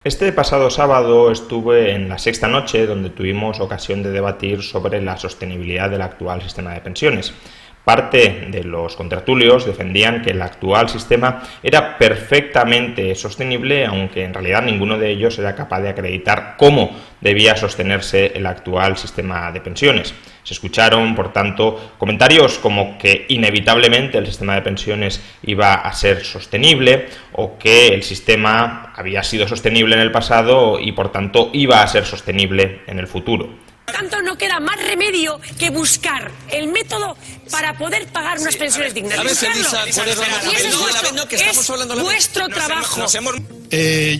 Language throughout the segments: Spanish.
Este pasado sábado estuve en La Sexta Noche, donde tuvimos ocasión de debatir sobre la sostenibilidad del actual sistema de pensiones. Parte de los contertulios defendían que el actual sistema era perfectamente sostenible, aunque en realidad ninguno de ellos era capaz de acreditar cómo debía sostenerse el actual sistema de pensiones. Se escucharon, por tanto, comentarios como que inevitablemente el sistema de pensiones iba a ser sostenible o que el sistema había sido sostenible en el pasado y, por tanto, iba a ser sostenible en el futuro. Por tanto, no queda más remedio que buscar el método para poder pagar unas pensiones dignas. A veces, Elisa, es vuestro trabajo.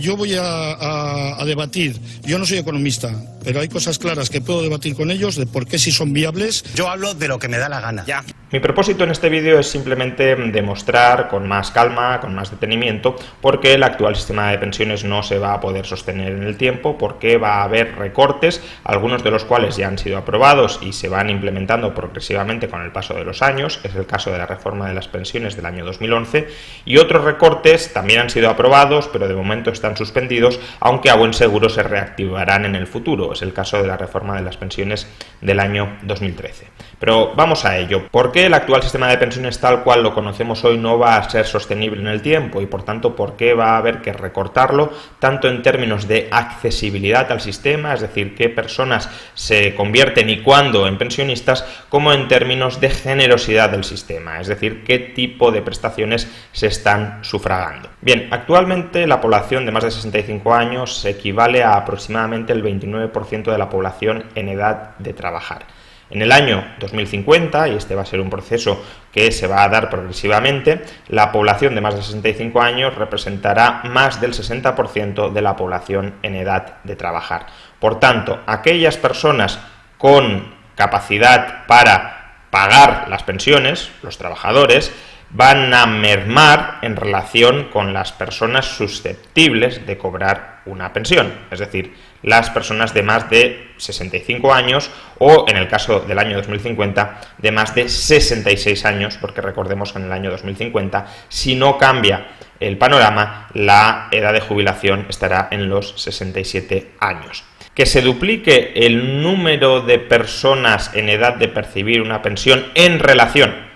Yo voy a debatir. Yo no soy economista, pero hay cosas claras que puedo debatir con ellos de por qué si son viables. Yo hablo de lo que me da la gana. Ya. Mi propósito en este vídeo es simplemente demostrar con más calma, con más detenimiento, por qué el actual sistema de pensiones no se va a poder sostener en el tiempo, porque va a haber recortes, algunos de los cuales ya han sido aprobados y se van implementando progresivamente con el paso de los años, es el caso de la reforma de las pensiones del año 2011, y otros recortes también han sido aprobados, pero de momento están suspendidos, aunque a buen seguro se reactivarán en el futuro, es el caso de la reforma de las pensiones del año 2013. Pero vamos a ello. ¿Por qué el actual sistema de pensiones tal cual lo conocemos hoy no va a ser sostenible en el tiempo? Y por tanto, ¿por qué va a haber que recortarlo tanto en términos de accesibilidad al sistema, es decir, qué personas se convierten y cuándo en pensionistas, como en términos de generosidad del sistema, es decir, qué tipo de prestaciones se están sufragando? Bien, actualmente la población de más de 65 años equivale a aproximadamente el 29% de la población en edad de trabajar. En el año 2050, y este va a ser un proceso que se va a dar progresivamente, la población de más de 65 años representará más del 60% de la población en edad de trabajar. Por tanto, aquellas personas con capacidad para pagar las pensiones, los trabajadores, van a mermar en relación con las personas susceptibles de cobrar una pensión, es decir, las personas de más de 65 años o, en el caso del año 2050, de más de 66 años, porque recordemos que en el año 2050, si no cambia el panorama, la edad de jubilación estará en los 67 años. Que se duplique el número de personas en edad de percibir una pensión en relación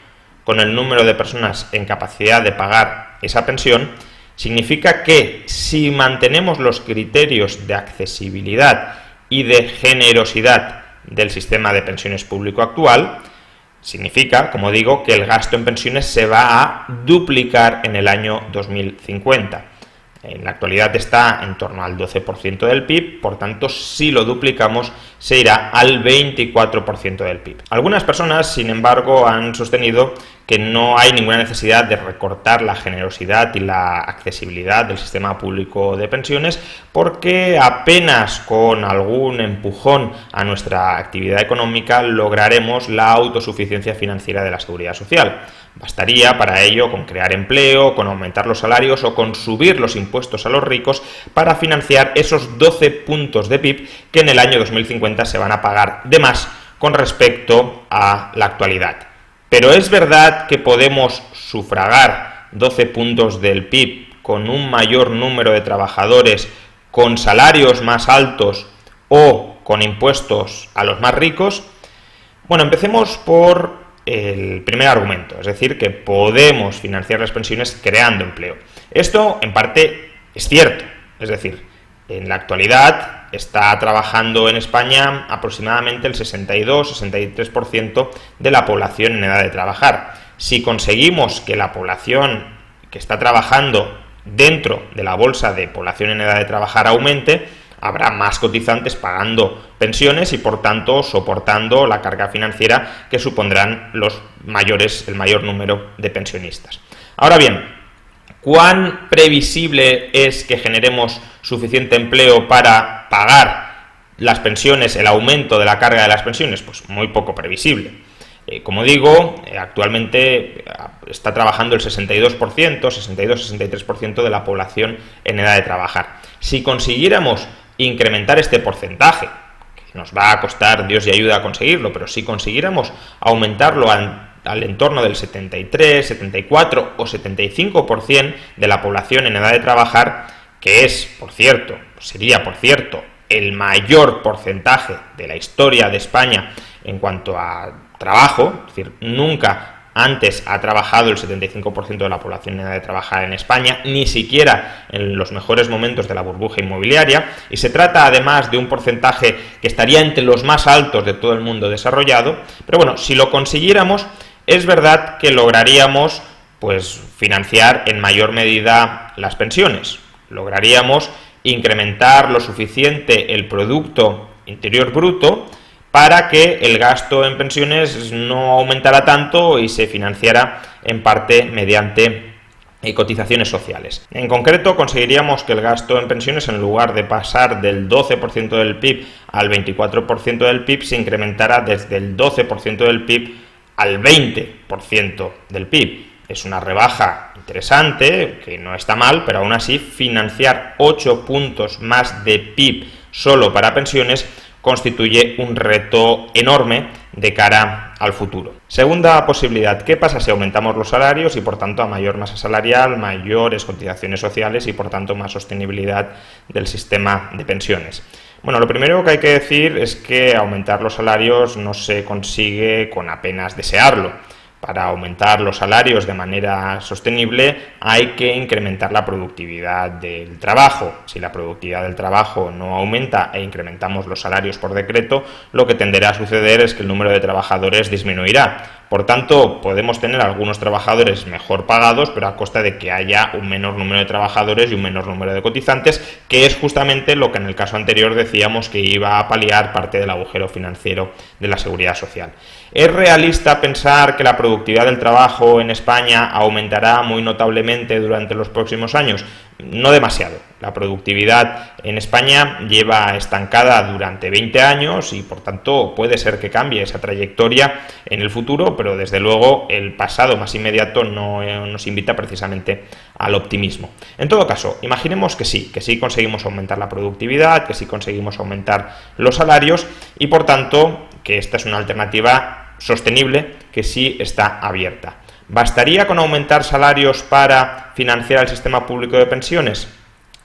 con el número de personas en capacidad de pagar esa pensión, significa que si mantenemos los criterios de accesibilidad y de generosidad del sistema de pensiones público actual, significa, como digo, que el gasto en pensiones se va a duplicar en el año 2050. En la actualidad está en torno al 12% del PIB, por tanto, si lo duplicamos, se irá al 24% del PIB. Algunas personas, sin embargo, han sostenido que no hay ninguna necesidad de recortar la generosidad y la accesibilidad del sistema público de pensiones, porque apenas con algún empujón a nuestra actividad económica lograremos la autosuficiencia financiera de la seguridad social. Bastaría para ello con crear empleo, con aumentar los salarios o con subir los impuestos a los ricos para financiar esos 12 puntos de PIB que en el año 2050 se van a pagar de más con respecto a la actualidad. Pero es verdad que podemos sufragar 12 puntos del PIB con un mayor número de trabajadores, con salarios más altos o con impuestos a los más ricos. Bueno, empecemos por el primer argumento, es decir, que podemos financiar las pensiones creando empleo. Esto, en parte, es cierto, es decir, en la actualidad está trabajando en España aproximadamente el 62-63% de la población en edad de trabajar. Si conseguimos que la población que está trabajando dentro de la bolsa de población en edad de trabajar aumente, habrá más cotizantes pagando pensiones y, por tanto, soportando la carga financiera que supondrán el mayor número de pensionistas. Ahora bien, ¿cuán previsible es que generemos suficiente empleo para pagar las pensiones, el aumento de la carga de las pensiones? Pues muy poco previsible. Como digo, actualmente está trabajando el 62-63% de la población en edad de trabajar. Si consiguiéramos incrementar este porcentaje, que nos va a costar Dios y ayuda a conseguirlo, pero si consiguiéramos aumentarlo al entorno del 73, 74 o 75% de la población en edad de trabajar, que es, por cierto, sería, por cierto, el mayor porcentaje de la historia de España en cuanto a trabajo, es decir, nunca antes ha trabajado el 75% de la población en edad de trabajar en España, ni siquiera en los mejores momentos de la burbuja inmobiliaria, y se trata además de un porcentaje que estaría entre los más altos de todo el mundo desarrollado. Pero bueno, si lo consiguiéramos, es verdad que lograríamos pues financiar en mayor medida las pensiones, lograríamos incrementar lo suficiente el Producto Interior Bruto para que el gasto en pensiones no aumentara tanto y se financiara en parte mediante cotizaciones sociales. En concreto, conseguiríamos que el gasto en pensiones, en lugar de pasar del 12% del PIB al 24% del PIB, se incrementara desde el 12% del PIB al 20% del PIB. Es una rebaja interesante, que no está mal, pero aún así financiar 8 puntos más de PIB solo para pensiones constituye un reto enorme de cara al futuro. Segunda posibilidad, ¿qué pasa si aumentamos los salarios y por tanto a mayor masa salarial, mayores cotizaciones sociales y por tanto más sostenibilidad del sistema de pensiones? Bueno, lo primero que hay que decir es que aumentar los salarios no se consigue con apenas desearlo. Para aumentar los salarios de manera sostenible hay que incrementar la productividad del trabajo. Si la productividad del trabajo no aumenta e incrementamos los salarios por decreto, lo que tenderá a suceder es que el número de trabajadores disminuirá. Por tanto, podemos tener algunos trabajadores mejor pagados, pero a costa de que haya un menor número de trabajadores y un menor número de cotizantes, que es justamente lo que en el caso anterior decíamos que iba a paliar parte del agujero financiero de la Seguridad Social. ¿Es realista pensar que la productividad del trabajo en España aumentará muy notablemente durante los próximos años? No demasiado. La productividad en España lleva estancada durante 20 años y por tanto puede ser que cambie esa trayectoria en el futuro, pero desde luego el pasado más inmediato no nos invita precisamente al optimismo. En todo caso, imaginemos que sí conseguimos aumentar la productividad, que sí conseguimos aumentar los salarios y por tanto que esta es una alternativa sostenible que sí está abierta. ¿Bastaría con aumentar salarios para financiar el sistema público de pensiones?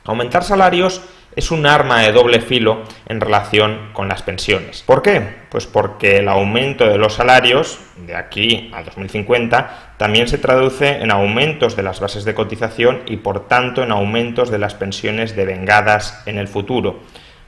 Aumentar salarios es un arma de doble filo en relación con las pensiones. ¿Por qué? Pues porque el aumento de los salarios de aquí a 2050 también se traduce en aumentos de las bases de cotización y por tanto en aumentos de las pensiones devengadas en el futuro.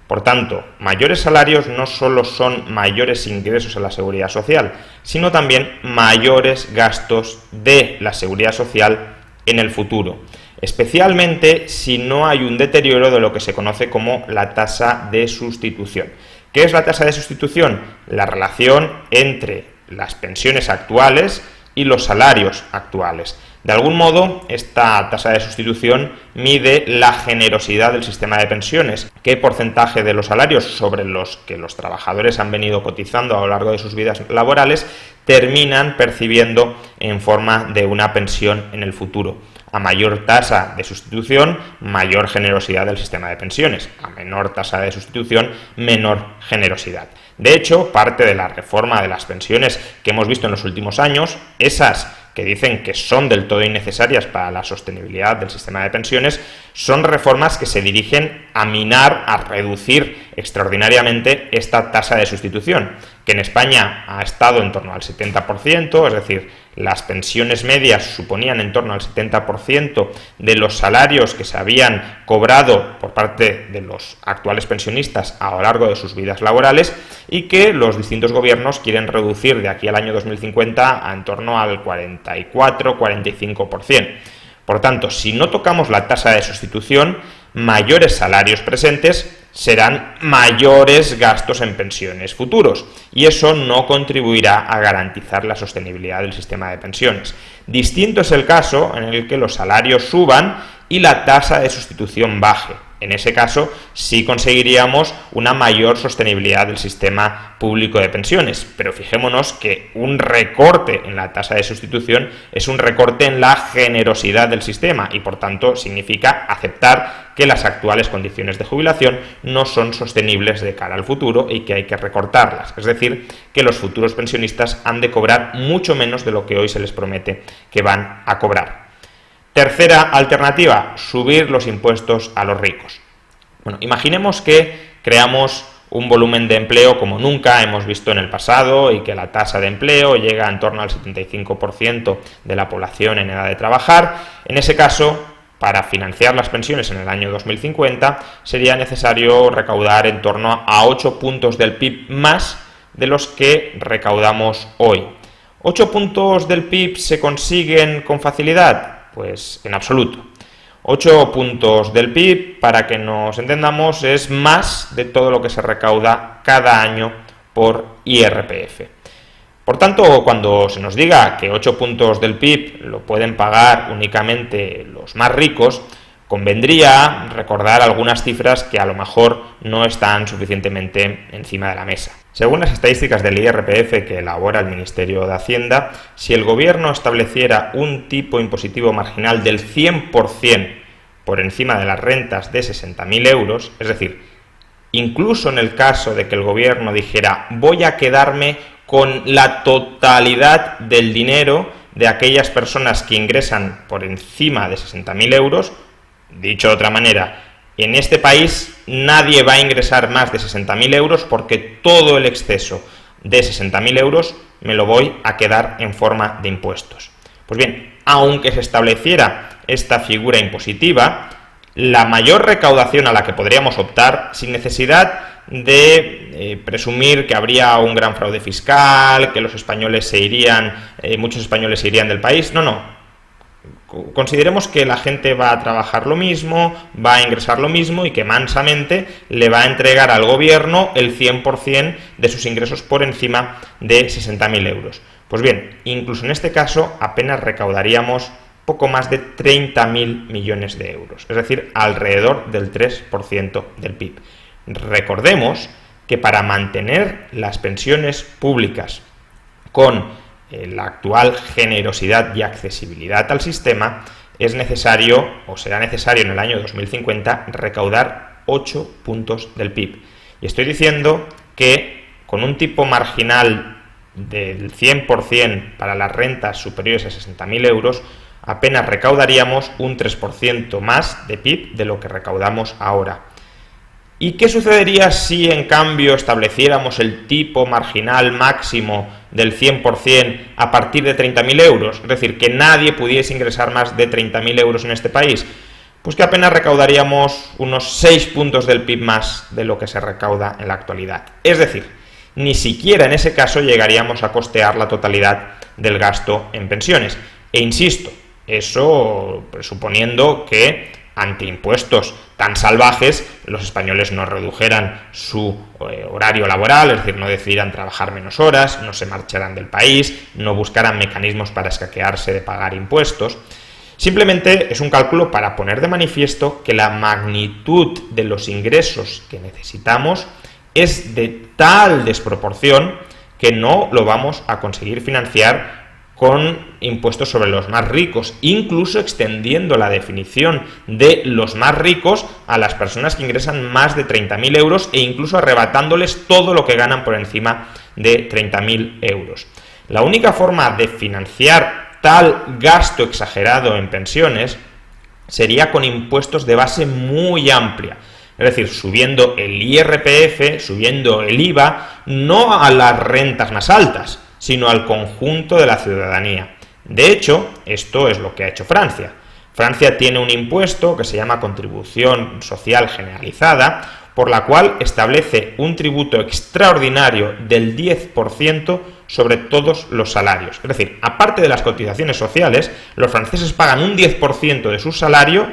Por tanto, mayores salarios no solo son mayores ingresos a la seguridad social, sino también mayores gastos de la seguridad social en el futuro, especialmente si no hay un deterioro de lo que se conoce como la tasa de sustitución. ¿Qué es la tasa de sustitución? La relación entre las pensiones actuales y los salarios actuales. De algún modo, esta tasa de sustitución mide la generosidad del sistema de pensiones, qué porcentaje de los salarios sobre los que los trabajadores han venido cotizando a lo largo de sus vidas laborales terminan percibiendo en forma de una pensión en el futuro. A mayor tasa de sustitución, mayor generosidad del sistema de pensiones. A menor tasa de sustitución, menor generosidad. De hecho, parte de la reforma de las pensiones que hemos visto en los últimos años, esas que dicen que son del todo innecesarias para la sostenibilidad del sistema de pensiones, son reformas que se dirigen a minar, a reducir extraordinariamente esta tasa de sustitución, que en España ha estado en torno al 70%, es decir, las pensiones medias suponían en torno al 70% de los salarios que se habían cobrado por parte de los actuales pensionistas a lo largo de sus vidas laborales y que los distintos gobiernos quieren reducir de aquí al año 2050 a en torno al 44-45%. Por tanto, si no tocamos la tasa de sustitución, mayores salarios presentes serán mayores gastos en pensiones futuros y eso no contribuirá a garantizar la sostenibilidad del sistema de pensiones. Distinto es el caso en el que los salarios suban y la tasa de sustitución baje. En ese caso, sí conseguiríamos una mayor sostenibilidad del sistema público de pensiones, pero fijémonos que un recorte en la tasa de sustitución es un recorte en la generosidad del sistema y, por tanto, significa aceptar que las actuales condiciones de jubilación no son sostenibles de cara al futuro y que hay que recortarlas. Es decir, que los futuros pensionistas han de cobrar mucho menos de lo que hoy se les promete que van a cobrar. Tercera alternativa, subir los impuestos a los ricos. Bueno, imaginemos que creamos un volumen de empleo como nunca hemos visto en el pasado y que la tasa de empleo llega en torno al 75% de la población en edad de trabajar. En ese caso, para financiar las pensiones en el año 2050, sería necesario recaudar en torno a 8 puntos del PIB más de los que recaudamos hoy. ¿8 puntos del PIB se consiguen con facilidad? Pues en absoluto. 8 puntos del PIB, para que nos entendamos, es más de todo lo que se recauda cada año por IRPF. Por tanto, cuando se nos diga que 8 puntos del PIB lo pueden pagar únicamente los más ricos, convendría recordar algunas cifras que a lo mejor no están suficientemente encima de la mesa. Según las estadísticas del IRPF que elabora el Ministerio de Hacienda, si el gobierno estableciera un tipo impositivo marginal del 100% por encima de las rentas de 60.000 euros, es decir, incluso en el caso de que el gobierno dijera voy a quedarme con la totalidad del dinero de aquellas personas que ingresan por encima de 60.000 euros, dicho de otra manera, en este país nadie va a ingresar más de 60.000 euros porque todo el exceso de 60.000 euros me lo voy a quedar en forma de impuestos. Pues bien, aunque se estableciera esta figura impositiva, la mayor recaudación a la que podríamos optar, sin necesidad de presumir que habría un gran fraude fiscal, que los españoles muchos españoles se irían del país, no. Consideremos que la gente va a trabajar lo mismo, va a ingresar lo mismo y que mansamente le va a entregar al gobierno el 100% de sus ingresos por encima de 60.000 euros. Pues bien, incluso en este caso apenas recaudaríamos poco más de 30.000 millones de euros, es decir, alrededor del 3% del PIB. Recordemos que para mantener las pensiones públicas con la actual generosidad y accesibilidad al sistema, es necesario, o será necesario en el año 2050, recaudar 8 puntos del PIB. Y estoy diciendo que con un tipo marginal del 100% para las rentas superiores a 60.000 euros, apenas recaudaríamos un 3% más de PIB de lo que recaudamos ahora. ¿Y qué sucedería si en cambio estableciéramos el tipo marginal máximo del 100% a partir de 30.000 euros? Es decir, que nadie pudiese ingresar más de 30.000 euros en este país. Pues que apenas recaudaríamos unos 6 puntos del PIB más de lo que se recauda en la actualidad. Es decir, ni siquiera en ese caso llegaríamos a costear la totalidad del gasto en pensiones. E insisto, eso presuponiendo que ante impuestos tan salvajes los españoles no redujeran su horario laboral, es decir, no decidieran trabajar menos horas, no se marcharan del país, no buscaran mecanismos para escaquearse de pagar impuestos. Simplemente es un cálculo para poner de manifiesto que la magnitud de los ingresos que necesitamos es de tal desproporción que no lo vamos a conseguir financiar con impuestos sobre los más ricos, incluso extendiendo la definición de los más ricos a las personas que ingresan más de 30.000 euros e incluso arrebatándoles todo lo que ganan por encima de 30.000 euros. La única forma de financiar tal gasto exagerado en pensiones sería con impuestos de base muy amplia, es decir, subiendo el IRPF, subiendo el IVA, no a las rentas más altas, sino al conjunto de la ciudadanía. De hecho, esto es lo que ha hecho Francia. Francia tiene un impuesto que se llama Contribución Social Generalizada, por la cual establece un tributo extraordinario del 10% sobre todos los salarios. Es decir, aparte de las cotizaciones sociales, los franceses pagan un 10% de sus salarios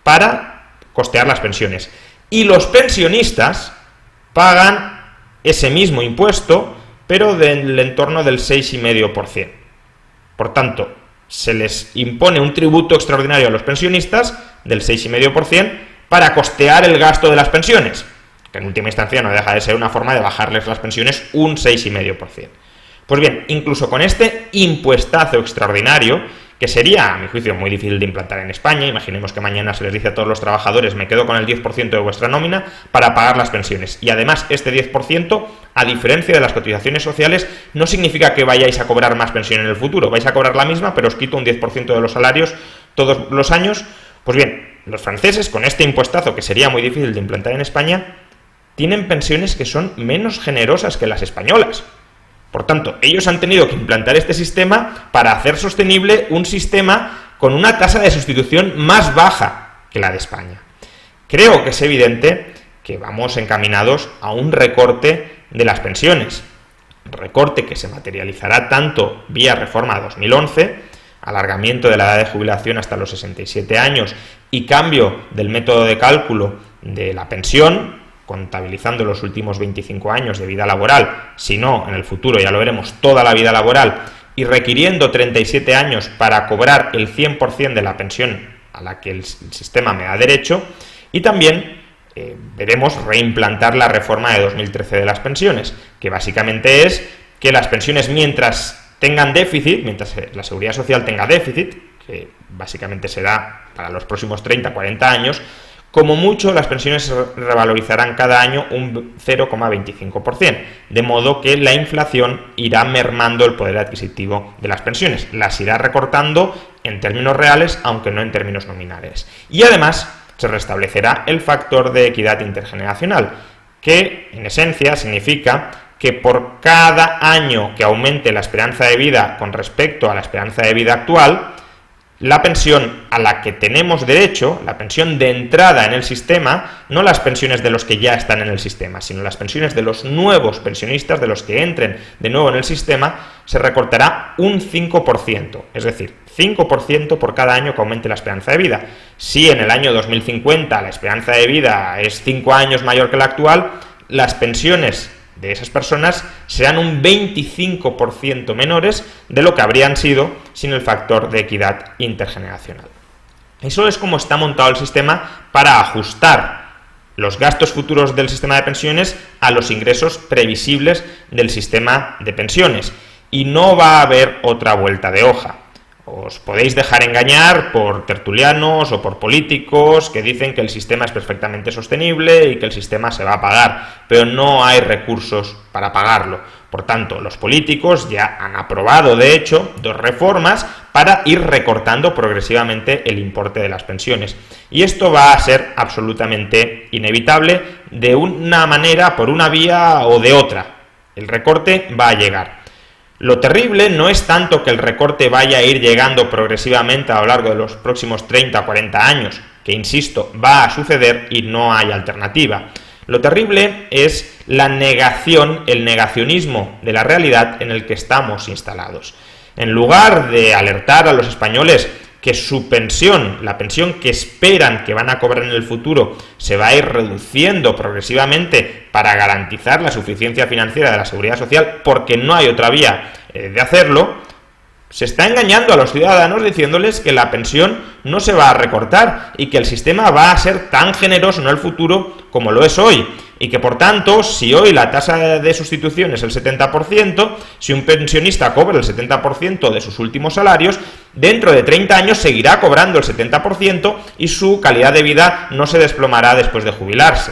para costear las pensiones. Y los pensionistas pagan ese mismo impuesto, pero del entorno del 6,5%. Por tanto, se les impone un tributo extraordinario a los pensionistas del 6,5% para costear el gasto de las pensiones, que en última instancia no deja de ser una forma de bajarles las pensiones un 6,5%. Pues bien, incluso con este impuestazo extraordinario, que sería, a mi juicio, muy difícil de implantar en España, imaginemos que mañana se les dice a todos los trabajadores, me quedo con el 10% de vuestra nómina para pagar las pensiones. Y además, este 10%, a diferencia de las cotizaciones sociales, no significa que vayáis a cobrar más pensión en el futuro, vais a cobrar la misma, pero os quito un 10% de los salarios todos los años. Pues bien, los franceses, con este impuestazo que sería muy difícil de implantar en España, tienen pensiones que son menos generosas que las españolas. Por tanto, ellos han tenido que implantar este sistema para hacer sostenible un sistema con una tasa de sustitución más baja que la de España. Creo que es evidente que vamos encaminados a un recorte de las pensiones. Recorte que se materializará tanto vía reforma 2011, alargamiento de la edad de jubilación hasta los 67 años y cambio del método de cálculo de la pensión, contabilizando los últimos 25 años de vida laboral, si no, en el futuro, ya lo veremos, toda la vida laboral, y requiriendo 37 años para cobrar el 100% de la pensión a la que el sistema me da derecho, y también veremos reimplantar la reforma de 2013 de las pensiones, que básicamente es que las pensiones mientras tengan déficit, mientras la seguridad social tenga déficit, que básicamente será para los próximos 30-40 años, como mucho las pensiones se revalorizarán cada año un 0,25%, de modo que la inflación irá mermando el poder adquisitivo de las pensiones, las irá recortando en términos reales, aunque no en términos nominales. Y además se restablecerá el factor de equidad intergeneracional, que en esencia significa que por cada año que aumente la esperanza de vida con respecto a la esperanza de vida actual, la pensión a la que tenemos derecho, la pensión de entrada en el sistema, no las pensiones de los que ya están en el sistema, sino las pensiones de los nuevos pensionistas, de los que entren de nuevo en el sistema, se recortará un 5%, es decir, 5% por cada año que aumente la esperanza de vida. Si en el año 2050 la esperanza de vida es 5 años mayor que la actual, las pensiones de esas personas serán un 25% menores de lo que habrían sido sin el factor de equidad intergeneracional. Eso es como está montado el sistema para ajustar los gastos futuros del sistema de pensiones a los ingresos previsibles del sistema de pensiones. Y no va a haber otra vuelta de hoja. Os podéis dejar engañar por tertulianos o por políticos que dicen que el sistema es perfectamente sostenible y que el sistema se va a pagar, pero no hay recursos para pagarlo. Por tanto, los políticos ya han aprobado, de hecho, 2 reformas para ir recortando progresivamente el importe de las pensiones. Y esto va a ser absolutamente inevitable de una manera, por una vía o de otra. El recorte va a llegar. Lo terrible no es tanto que el recorte vaya a ir llegando progresivamente a lo largo de los próximos 30 o 40 años, que insisto, va a suceder y no hay alternativa. Lo terrible es la negación, el negacionismo de la realidad en el que estamos instalados. En lugar de alertar a los españoles que su pensión, la pensión que esperan que van a cobrar en el futuro, se va a ir reduciendo progresivamente para garantizar la suficiencia financiera de la seguridad social, porque no hay otra vía de hacerlo, se está engañando a los ciudadanos diciéndoles que la pensión no se va a recortar y que el sistema va a ser tan generoso en el futuro como lo es hoy. Y que por tanto, si hoy la tasa de sustitución es el 70%, si un pensionista cobra el 70% de sus últimos salarios, dentro de 30 años seguirá cobrando el 70% y su calidad de vida no se desplomará después de jubilarse.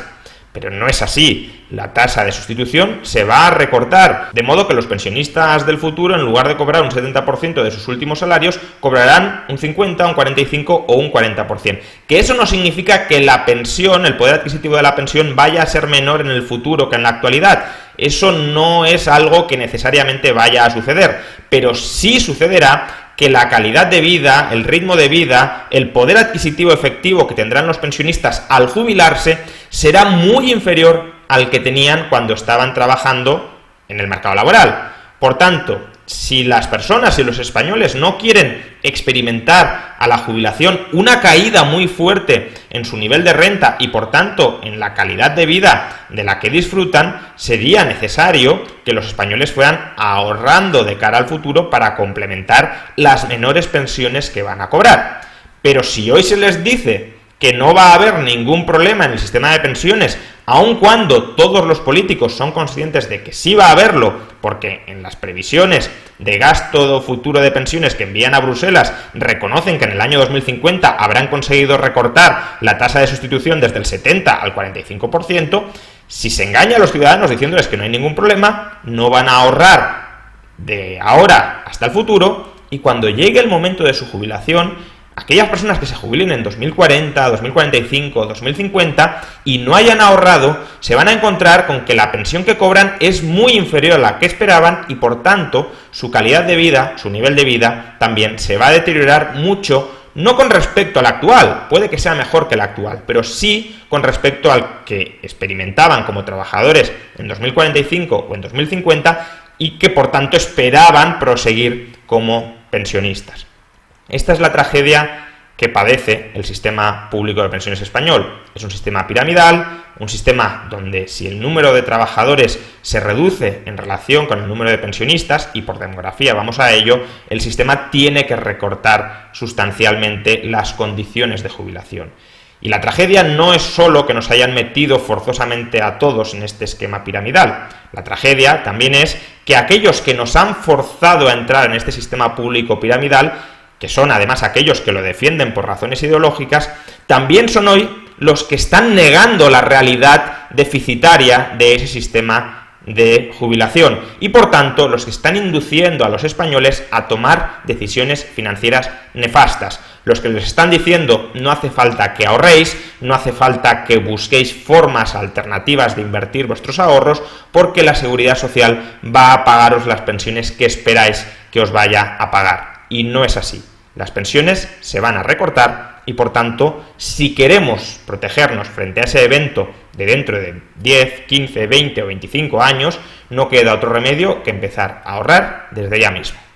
Pero no es así. La tasa de sustitución se va a recortar, de modo que los pensionistas del futuro, en lugar de cobrar un 70% de sus últimos salarios, cobrarán un 50, un 45 o un 40%. Que eso no significa que la pensión, el poder adquisitivo de la pensión, vaya a ser menor en el futuro que en la actualidad. Eso no es algo que necesariamente vaya a suceder, pero sí sucederá que la calidad de vida, el ritmo de vida, el poder adquisitivo efectivo que tendrán los pensionistas al jubilarse será muy inferior al que tenían cuando estaban trabajando en el mercado laboral. Por tanto, si las personas y los españoles no quieren experimentar a la jubilación una caída muy fuerte en su nivel de renta y por tanto en la calidad de vida de la que disfrutan, sería necesario que los españoles fueran ahorrando de cara al futuro para complementar las menores pensiones que van a cobrar. Pero si hoy se les dice que no va a haber ningún problema en el sistema de pensiones, aun cuando todos los políticos son conscientes de que sí va a haberlo, porque en las previsiones de gasto futuro de pensiones que envían a Bruselas reconocen que en el año 2050 habrán conseguido recortar la tasa de sustitución desde el 70 al 45%, si se engaña a los ciudadanos diciéndoles que no hay ningún problema, no van a ahorrar de ahora hasta el futuro, y cuando llegue el momento de su jubilación, aquellas personas que se jubilen en 2040, 2045, 2050 y no hayan ahorrado, se van a encontrar con que la pensión que cobran es muy inferior a la que esperaban y por tanto su calidad de vida, su nivel de vida también se va a deteriorar mucho, no con respecto al actual, puede que sea mejor que el actual, pero sí con respecto al que experimentaban como trabajadores en 2045 o en 2050 y que por tanto esperaban proseguir como pensionistas. Esta es la tragedia que padece el sistema público de pensiones español. Es un sistema piramidal, un sistema donde si el número de trabajadores se reduce en relación con el número de pensionistas, y por demografía vamos a ello, el sistema tiene que recortar sustancialmente las condiciones de jubilación. Y la tragedia no es solo que nos hayan metido forzosamente a todos en este esquema piramidal. La tragedia también es que aquellos que nos han forzado a entrar en este sistema público piramidal, que son además aquellos que lo defienden por razones ideológicas, también son hoy los que están negando la realidad deficitaria de ese sistema de jubilación y por tanto los que están induciendo a los españoles a tomar decisiones financieras nefastas, los que les están diciendo no hace falta que ahorréis, no hace falta que busquéis formas alternativas de invertir vuestros ahorros porque la Seguridad Social va a pagaros las pensiones que esperáis que os vaya a pagar. Y no es así. Las pensiones se van a recortar y, por tanto, si queremos protegernos frente a ese evento de dentro de 10, 15, 20 o 25 años, no queda otro remedio que empezar a ahorrar desde ya mismo.